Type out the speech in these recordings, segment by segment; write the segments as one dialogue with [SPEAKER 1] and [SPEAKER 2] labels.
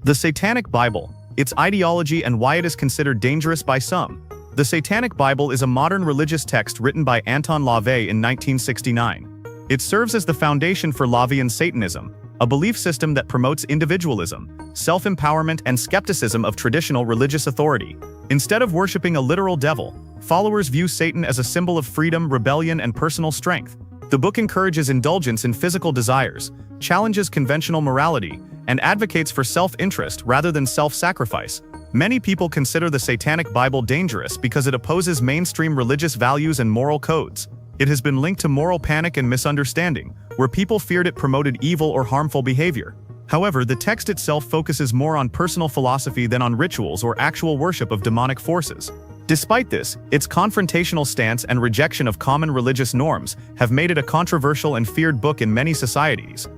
[SPEAKER 1] The Satanic Bible, its ideology and why it is considered dangerous by some. The Satanic Bible is a modern religious text written by Anton LaVey in 1969. It serves as the foundation for LaVeyan Satanism, a belief system that promotes individualism, self-empowerment, and skepticism of traditional religious authority. Instead of worshipping a literal devil, followers view Satan as a symbol of freedom, rebellion, and personal strength. The book encourages indulgence in physical desires, challenges conventional morality, and advocates for self-interest rather than self-sacrifice. Many people consider the Satanic Bible dangerous because it opposes mainstream religious values and moral codes. It has been linked to moral panic and misunderstanding, where people feared it promoted evil or harmful behavior. However, the text itself focuses more on personal philosophy than on rituals or actual worship of demonic forces. Despite this, its confrontational stance and rejection of common religious norms have made it a controversial and feared book in many societies.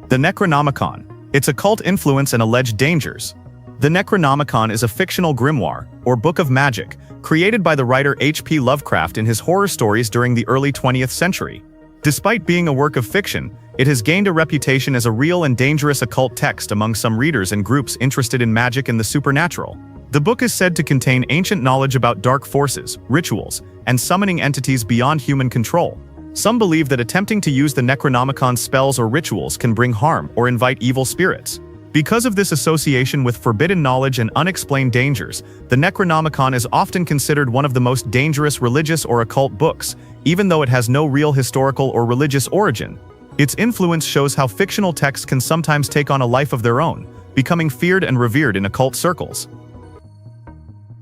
[SPEAKER 1] The Necronomicon, its occult influence and alleged dangers. The Necronomicon is a fictional grimoire, or book of magic, created by the writer H.P. Lovecraft in his horror stories during the early 20th century. Despite being a work of fiction, it has gained a reputation as a real and dangerous occult text among some readers and groups interested in magic and the supernatural. The book is said to contain ancient knowledge about dark forces, rituals, and summoning entities beyond human control. Some believe that attempting to use the Necronomicon's spells or rituals can bring harm or invite evil spirits. Because of this association with forbidden knowledge and unexplained dangers, the Necronomicon is often considered one of the most dangerous religious or occult books, even though it has no real historical or religious origin. Its influence shows how fictional texts can sometimes take on a life of their own, becoming feared and revered in occult circles.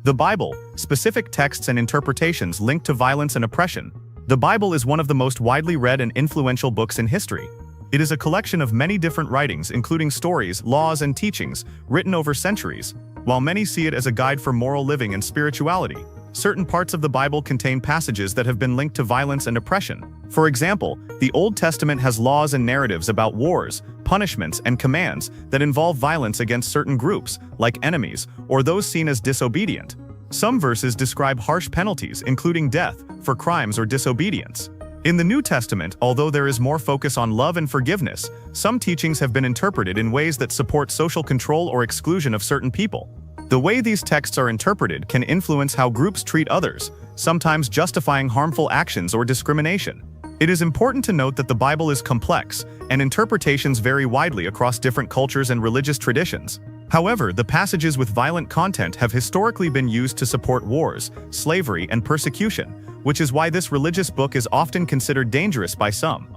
[SPEAKER 1] The Bible, specific texts and interpretations linked to violence and oppression. The Bible is one of the most widely read and influential books in history. It is a collection of many different writings, including stories, laws, and teachings, written over centuries. While many see it as a guide for moral living and spirituality, certain parts of the Bible contain passages that have been linked to violence and oppression. For example, the Old Testament has laws and narratives about wars, punishments, and commands that involve violence against certain groups, like enemies, or those seen as disobedient. Some verses describe harsh penalties, including death, for crimes or disobedience. In the New Testament, although there is more focus on love and forgiveness, some teachings have been interpreted in ways that support social control or exclusion of certain people. The way these texts are interpreted can influence how groups treat others, sometimes justifying harmful actions or discrimination. It is important to note that the Bible is complex, and interpretations vary widely across different cultures and religious traditions. However, the passages with violent content have historically been used to support wars, slavery, and persecution, which is why this religious book is often considered dangerous by some.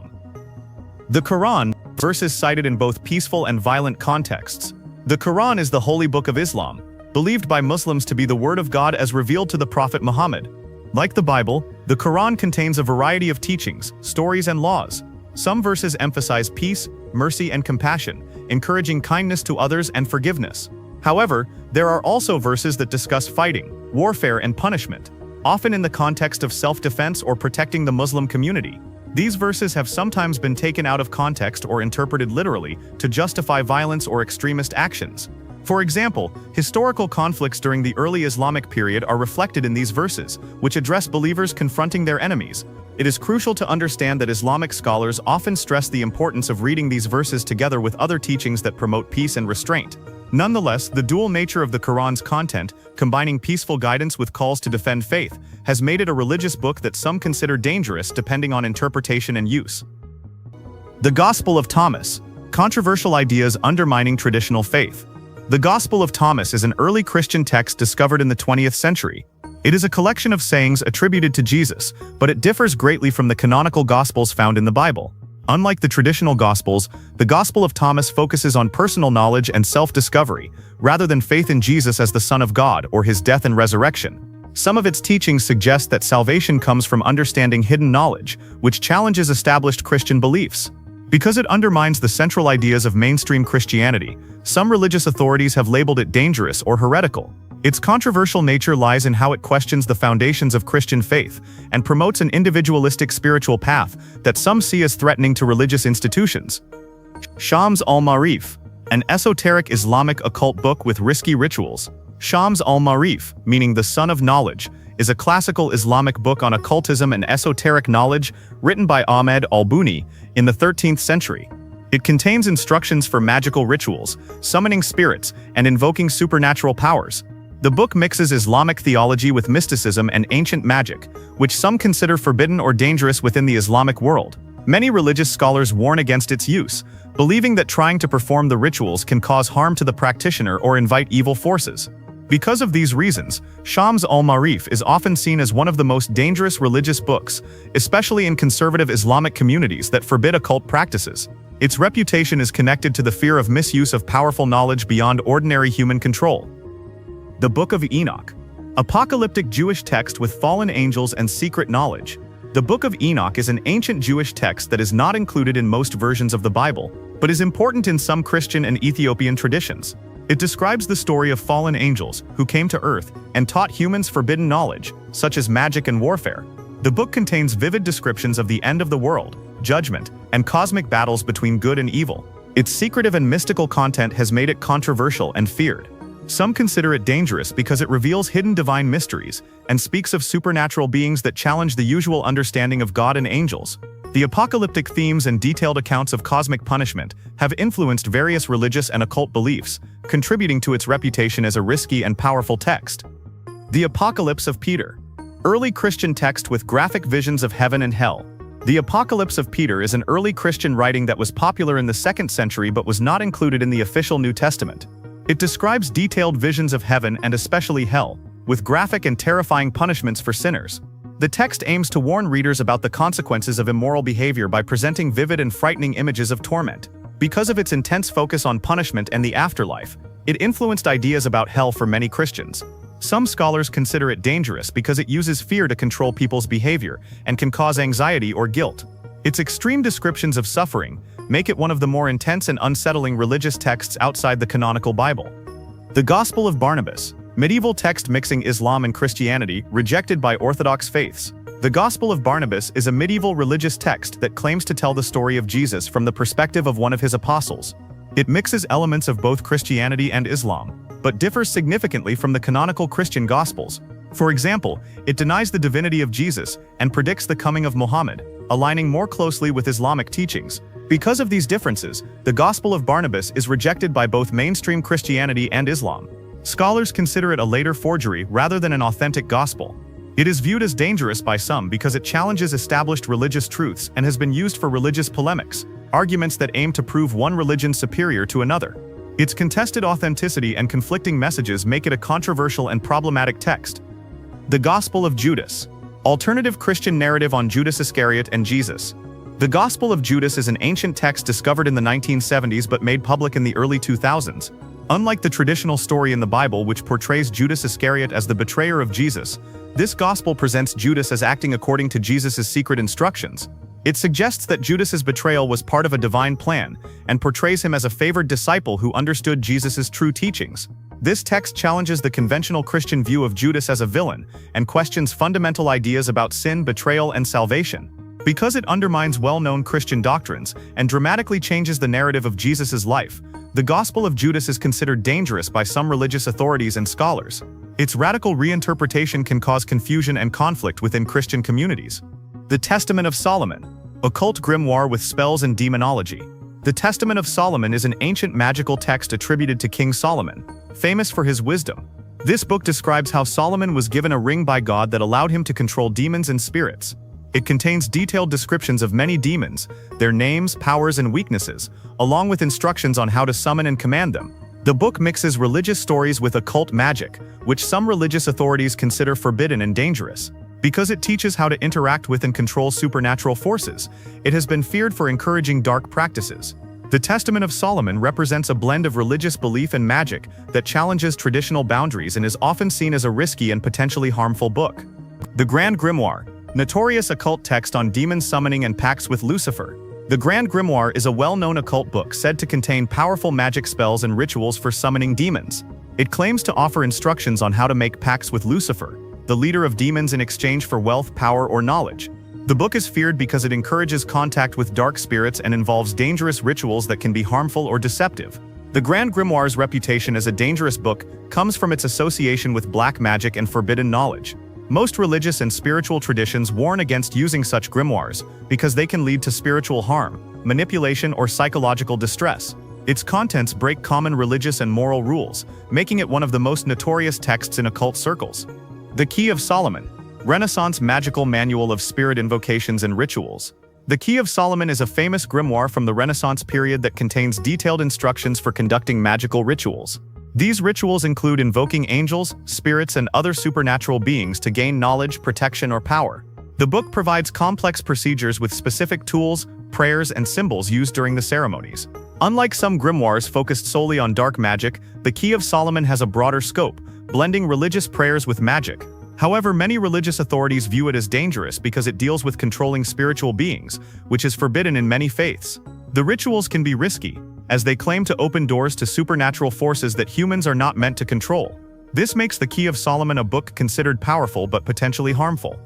[SPEAKER 1] The Quran, verses cited in both peaceful and violent contexts. The Quran is the holy book of Islam, believed by Muslims to be the word of God as revealed to the Prophet Muhammad. Like the Bible, the Quran contains a variety of teachings, stories, and laws. Some verses emphasize peace, mercy, and compassion, encouraging kindness to others and forgiveness. However, there are also verses that discuss fighting, warfare, and punishment, often in the context of self-defense or protecting the Muslim community. These verses have sometimes been taken out of context or interpreted literally to justify violence or extremist actions. For example, historical conflicts during the early Islamic period are reflected in these verses, which address believers confronting their enemies. It is crucial to understand that Islamic scholars often stress the importance of reading these verses together with other teachings that promote peace and restraint. Nonetheless, the dual nature of the Quran's content, combining peaceful guidance with calls to defend faith, has made it a religious book that some consider dangerous depending on interpretation and use. The Gospel of Thomas, controversial ideas undermining traditional faith. The Gospel of Thomas is an early Christian text discovered in the 20th century. It is a collection of sayings attributed to Jesus, but it differs greatly from the canonical Gospels found in the Bible. Unlike the traditional Gospels, the Gospel of Thomas focuses on personal knowledge and self-discovery, rather than faith in Jesus as the Son of God or his death and resurrection. Some of its teachings suggest that salvation comes from understanding hidden knowledge, which challenges established Christian beliefs. Because it undermines the central ideas of mainstream Christianity, some religious authorities have labeled it dangerous or heretical. Its controversial nature lies in how it questions the foundations of Christian faith and promotes an individualistic spiritual path that some see as threatening to religious institutions. Shams Al-Marif, an esoteric Islamic occult book with risky rituals. Shams Al-Marif, meaning the Son of Knowledge, is a classical Islamic book on occultism and esoteric knowledge written by Ahmed al-Buni in the 13th century. It contains instructions for magical rituals, summoning spirits, and invoking supernatural powers. The book mixes Islamic theology with mysticism and ancient magic, which some consider forbidden or dangerous within the Islamic world. Many religious scholars warn against its use, believing that trying to perform the rituals can cause harm to the practitioner or invite evil forces. Because of these reasons, Shams Al-Marif is often seen as one of the most dangerous religious books, especially in conservative Islamic communities that forbid occult practices. Its reputation is connected to the fear of misuse of powerful knowledge beyond ordinary human control. The Book of Enoch. Apocalyptic Jewish text with fallen angels and secret knowledge. The Book of Enoch is an ancient Jewish text that is not included in most versions of the Bible, but is important in some Christian and Ethiopian traditions. It describes the story of fallen angels who came to Earth and taught humans forbidden knowledge, such as magic and warfare. The book contains vivid descriptions of the end of the world, judgment, and cosmic battles between good and evil. Its secretive and mystical content has made it controversial and feared. Some consider it dangerous because it reveals hidden divine mysteries and speaks of supernatural beings that challenge the usual understanding of God and angels. The apocalyptic themes and detailed accounts of cosmic punishment have influenced various religious and occult beliefs, contributing to its reputation as a risky and powerful text. The Apocalypse of Peter. Early Christian text with graphic visions of heaven and hell. The Apocalypse of Peter is an early Christian writing that was popular in the 2nd century but was not included in the official New Testament. It describes detailed visions of heaven and especially hell, with graphic and terrifying punishments for sinners. The text aims to warn readers about the consequences of immoral behavior by presenting vivid and frightening images of torment. Because of its intense focus on punishment and the afterlife, it influenced ideas about hell for many Christians. Some scholars consider it dangerous because it uses fear to control people's behavior and can cause anxiety or guilt. Its extreme descriptions of suffering make it one of the more intense and unsettling religious texts outside the canonical Bible. The Gospel of Barnabas. Medieval text mixing Islam and Christianity, rejected by Orthodox faiths. The Gospel of Barnabas is a medieval religious text that claims to tell the story of Jesus from the perspective of one of his apostles. It mixes elements of both Christianity and Islam, but differs significantly from the canonical Christian Gospels. For example, it denies the divinity of Jesus and predicts the coming of Muhammad, aligning more closely with Islamic teachings. Because of these differences, the Gospel of Barnabas is rejected by both mainstream Christianity and Islam. Scholars consider it a later forgery rather than an authentic gospel. It is viewed as dangerous by some because it challenges established religious truths and has been used for religious polemics, arguments that aim to prove one religion superior to another. Its contested authenticity and conflicting messages make it a controversial and problematic text. The Gospel of Judas. Alternative Christian narrative on Judas Iscariot and Jesus. The Gospel of Judas is an ancient text discovered in the 1970s but made public in the early 2000s. Unlike the traditional story in the Bible, which portrays Judas Iscariot as the betrayer of Jesus, this gospel presents Judas as acting according to Jesus' secret instructions. It suggests that Judas's betrayal was part of a divine plan and portrays him as a favored disciple who understood Jesus' true teachings. This text challenges the conventional Christian view of Judas as a villain and questions fundamental ideas about sin, betrayal, and salvation. Because it undermines well-known Christian doctrines and dramatically changes the narrative of Jesus' life, the Gospel of Judas is considered dangerous by some religious authorities and scholars. Its radical reinterpretation can cause confusion and conflict within Christian communities. The Testament of Solomon. Occult grimoire with spells and demonology. The Testament of Solomon is an ancient magical text attributed to King Solomon, famous for his wisdom. This book describes how Solomon was given a ring by God that allowed him to control demons and spirits. It contains detailed descriptions of many demons, their names, powers, and weaknesses, along with instructions on how to summon and command them. The book mixes religious stories with occult magic, which some religious authorities consider forbidden and dangerous. Because it teaches how to interact with and control supernatural forces, it has been feared for encouraging dark practices. The Testament of Solomon represents a blend of religious belief and magic that challenges traditional boundaries and is often seen as a risky and potentially harmful book. The Grand Grimoire. Notorious occult text on demon summoning and pacts with Lucifer. The Grand Grimoire is a well-known occult book said to contain powerful magic spells and rituals for summoning demons. It claims to offer instructions on how to make pacts with Lucifer, the leader of demons, in exchange for wealth, power, or knowledge. The book is feared because it encourages contact with dark spirits and involves dangerous rituals that can be harmful or deceptive. The Grand Grimoire's reputation as a dangerous book comes from its association with black magic and forbidden knowledge. Most religious and spiritual traditions warn against using such grimoires because they can lead to spiritual harm. manipulation, or psychological distress. Its contents break common religious and moral rules, making it one of the most notorious texts in occult circles. The Key of Solomon, Renaissance magical manual of spirit invocations and rituals. The Key of Solomon is a famous grimoire from the Renaissance period that contains detailed instructions for conducting magical rituals. These rituals include invoking angels, spirits, and other supernatural beings to gain knowledge, protection, or power. The book provides complex procedures with specific tools, prayers, and symbols used during the ceremonies. Unlike some grimoires focused solely on dark magic, the Key of Solomon has a broader scope, blending religious prayers with magic. However, many religious authorities view it as dangerous because it deals with controlling spiritual beings, which is forbidden in many faiths. The rituals can be risky, as they claim to open doors to supernatural forces that humans are not meant to control. This makes the Key of Solomon a book considered powerful but potentially harmful.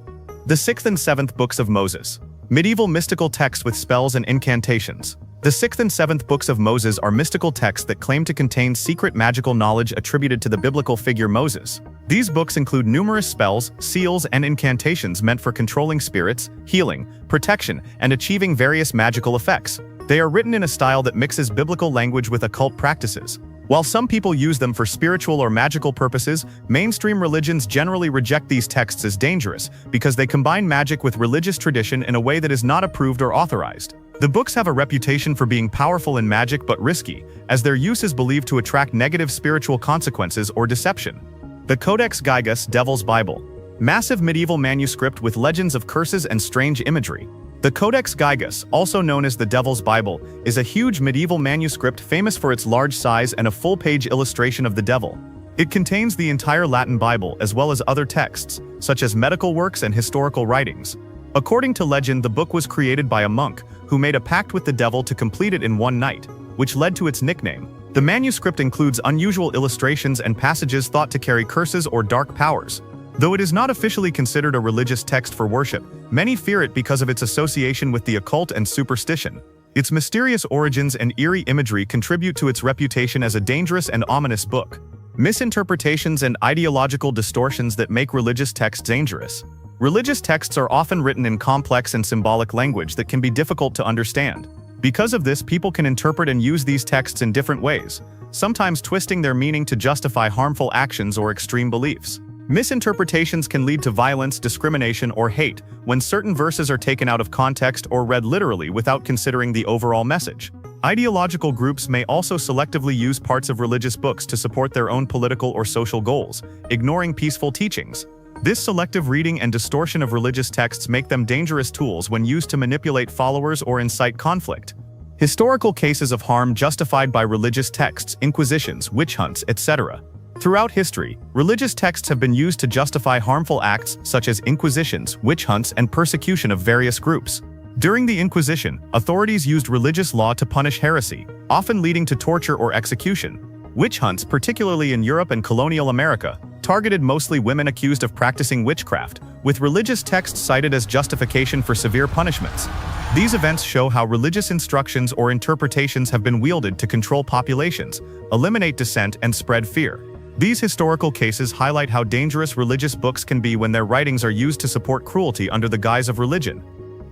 [SPEAKER 1] The 6th and 7th Books of Moses. Medieval mystical texts with spells and incantations. The 6th and 7th Books of Moses are mystical texts that claim to contain secret magical knowledge attributed to the biblical figure Moses. These books include numerous spells, seals, and incantations meant for controlling spirits, healing, protection, and achieving various magical effects. They are written in a style that mixes biblical language with occult practices. While some people use them for spiritual or magical purposes, mainstream religions generally reject these texts as dangerous because they combine magic with religious tradition in a way that is not approved or authorized. The books have a reputation for being powerful in magic but risky, as their use is believed to attract negative spiritual consequences or deception. The Codex Gigas, Devil's Bible. Massive medieval manuscript with legends of curses and strange imagery. The Codex Gigas, also known as the Devil's Bible, is a huge medieval manuscript famous for its large size and a full-page illustration of the devil. It contains the entire Latin Bible as well as other texts, such as medical works and historical writings. According to legend, the book was created by a monk who made a pact with the devil to complete it in one night, which led to its nickname. The manuscript includes unusual illustrations and passages thought to carry curses or dark powers. Though it is not officially considered a religious text for worship, many fear it because of its association with the occult and superstition. Its mysterious origins and eerie imagery contribute to its reputation as a dangerous and ominous book. Misinterpretations and ideological distortions that make religious texts dangerous. Religious texts are often written in complex and symbolic language that can be difficult to understand. Because of this, people can interpret and use these texts in different ways, sometimes twisting their meaning to justify harmful actions or extreme beliefs. Misinterpretations can lead to violence, discrimination, or hate when certain verses are taken out of context or read literally without considering the overall message. Ideological groups may also selectively use parts of religious books to support their own political or social goals, ignoring peaceful teachings. This selective reading and distortion of religious texts make them dangerous tools when used to manipulate followers or incite conflict. Historical cases of harm justified by religious texts, inquisitions, witch hunts, etc. Throughout history, religious texts have been used to justify harmful acts such as inquisitions, witch hunts, and persecution of various groups. During the Inquisition, authorities used religious law to punish heresy, often leading to torture or execution. Witch hunts, particularly in Europe and colonial America, targeted mostly women accused of practicing witchcraft, with religious texts cited as justification for severe punishments. These events show how religious instructions or interpretations have been wielded to control populations, eliminate dissent, and spread fear. These historical cases highlight how dangerous religious books can be when their writings are used to support cruelty under the guise of religion.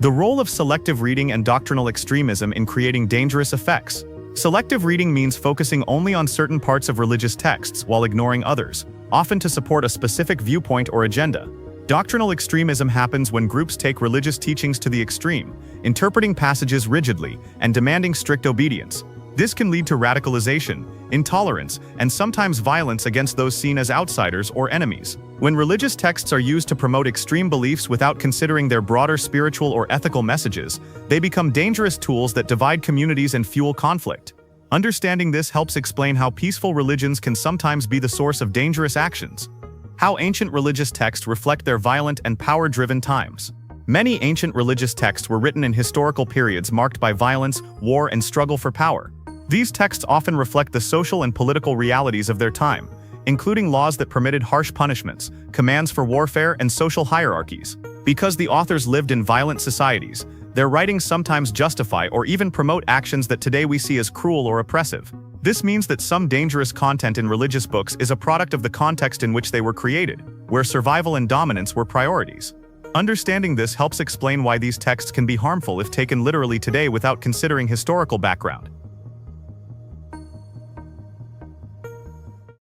[SPEAKER 1] The role of selective reading and doctrinal extremism in creating dangerous effects. Selective reading means focusing only on certain parts of religious texts while ignoring others, often to support a specific viewpoint or agenda. Doctrinal extremism happens when groups take religious teachings to the extreme, interpreting passages rigidly and demanding strict obedience. This can lead to radicalization, intolerance, and sometimes violence against those seen as outsiders or enemies. When religious texts are used to promote extreme beliefs without considering their broader spiritual or ethical messages, they become dangerous tools that divide communities and fuel conflict. Understanding this helps explain how peaceful religions can sometimes be the source of dangerous actions. How ancient religious texts reflect their violent and power-driven times. Many ancient religious texts were written in historical periods marked by violence, war, and struggle for power. These texts often reflect the social and political realities of their time, including laws that permitted harsh punishments, commands for warfare, and social hierarchies. Because the authors lived in violent societies, their writings sometimes justify or even promote actions that today we see as cruel or oppressive. This means that some dangerous content in religious books is a product of the context in which they were created, where survival and dominance were priorities. Understanding this helps explain why these texts can be harmful if taken literally today without considering historical background.